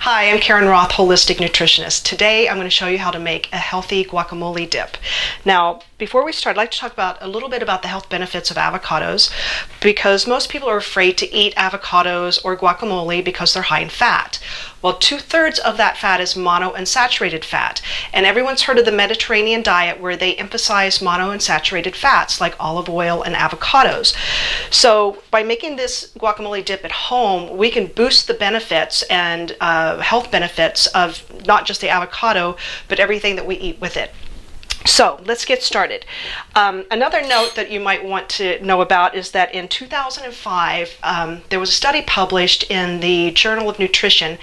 Hi, I'm Karen Roth, Holistic Nutritionist. Today I'm going to show you how to make a healthy guacamole dip. Now, before we start, I'd like to talk about a little bit about the health benefits of avocados, because most people are afraid to eat avocados or guacamole because they're high in fat. Well, 2/3 of that fat is monounsaturated fat, and everyone's heard of the Mediterranean diet where they emphasize monounsaturated fats like olive oil and avocados. So by making this guacamole dip at home, we can boost the benefits and health benefits of not just the avocado, but everything that we eat with it. So let's get started. Another note that you might want to know about is that in 2005, there was a study published in the Journal of Nutrition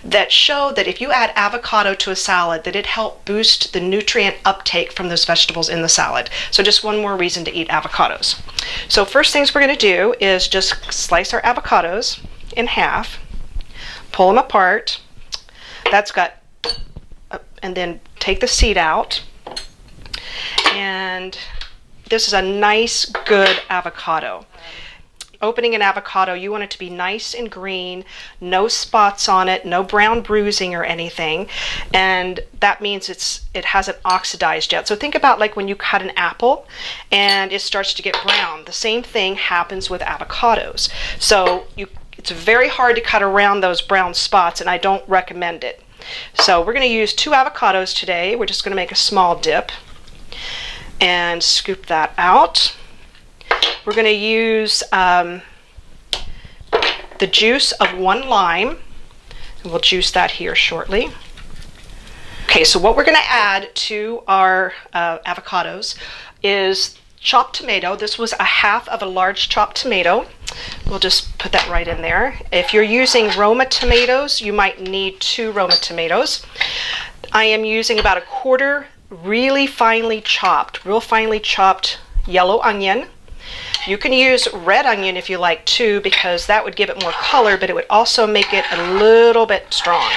that showed that if you add avocado to a salad, that it helped boost the nutrient uptake from those vegetables in the salad. So just one more reason to eat avocados. So first things we're going to do is just slice our avocados in half, pull them apart. That's got, and then take the seed out. And this is a nice, good avocado. Opening an avocado, you want it to be nice and green, no spots on it, no brown bruising or anything, and that means it hasn't oxidized yet. So think about like when you cut an apple and it starts to get brown. The same thing happens with avocados. So it's very hard to cut around those brown spots, and I don't recommend it. So we're going to use 2 avocados today. We're just going to make a small dip and scoop that out. We're going to use the juice of 1 lime, and we'll juice that here shortly. Okay, so what we're going to add to our avocados is chopped tomato. This was a half of a large chopped tomato. We'll just put that right in there. If you're using Roma tomatoes, you might need 2 Roma tomatoes. I am using about a quarter real finely chopped yellow onion. You can use red onion if you like too, because that would give it more color, but it would also make it a little bit strong.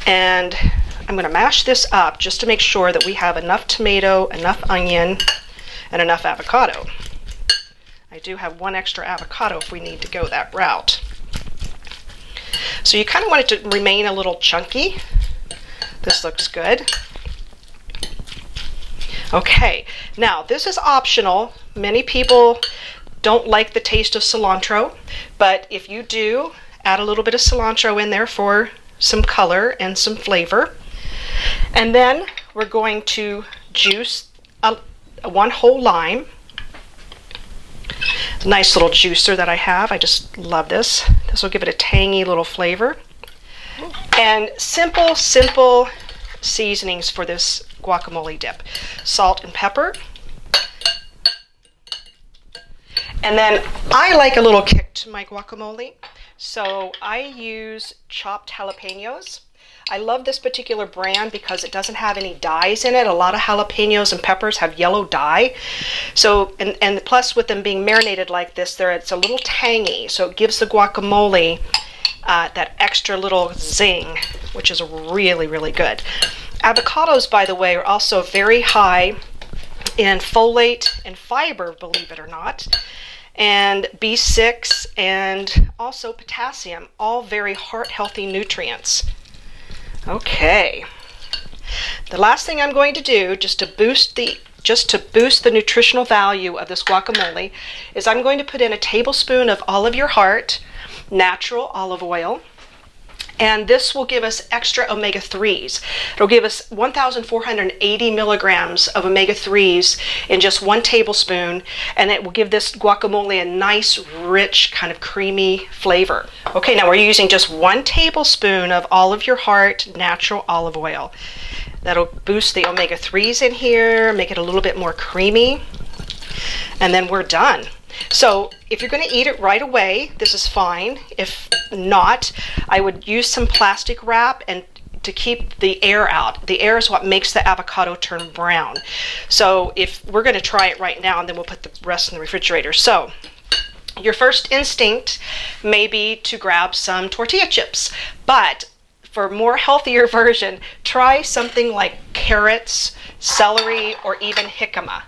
And I'm going to mash this up just to make sure that we have enough tomato, enough onion, and enough avocado. I do have 1 extra avocado if we need to go that route. So you kind of want it to remain a little chunky. This looks good. Okay, now this is optional. Many people don't like the taste of cilantro, but if you do, add a little bit of cilantro in there for some color and some flavor. And then we're going to juice 1 whole lime. It's a nice little juicer that I have. I just love this. This will give it a tangy little flavor. And simple seasonings for this guacamole dip. Salt and pepper. And then I like a little kick to my guacamole, so I use chopped jalapenos. I love this particular brand because it doesn't have any dyes in it. A lot of jalapenos and peppers have yellow dye. So, and plus with them being marinated like this, it's a little tangy, so it gives the guacamole that extra little zing, which is really, really good. Avocados, by the way, are also very high in folate and fiber, believe it or not, and B6 and also potassium, all very heart-healthy nutrients. Okay. The last thing I'm going to do, just to boost the nutritional value of this guacamole, is I'm going to put in a tablespoon of all of your heart natural olive oil. And this will give us extra omega-3s. It'll give us 1,480 milligrams of omega-3s in just 1 tablespoon, and it will give this guacamole a nice, rich, kind of creamy flavor. Okay, now we're using just 1 tablespoon of all of your heart natural olive oil. That'll boost the omega-3s in here, make it a little bit more creamy, and then we're done. So if you're going to eat it right away, this is fine. If not, I would use some plastic wrap and to keep the air out. The air is what makes the avocado turn brown. So if we're going to try it right now, and then we'll put the rest in the refrigerator. So your first instinct may be to grab some tortilla chips, but for a more healthier version, try something like carrots, celery, or even jicama.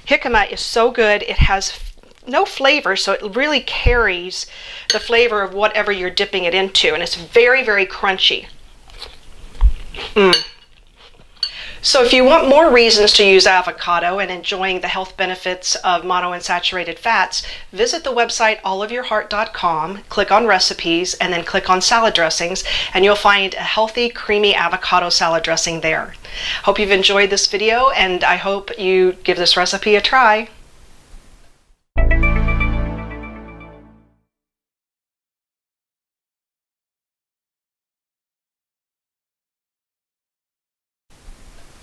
Jicama is so good. It has no flavor, so it really carries the flavor of whatever you're dipping it into, and it's very, very crunchy. So if you want more reasons to use avocado and enjoying the health benefits of monounsaturated fats, visit the website allofyourheart.com, click on recipes, and then click on salad dressings, and you'll find a healthy, creamy avocado salad dressing there. Hope you've enjoyed this video, and I hope you give this recipe a try.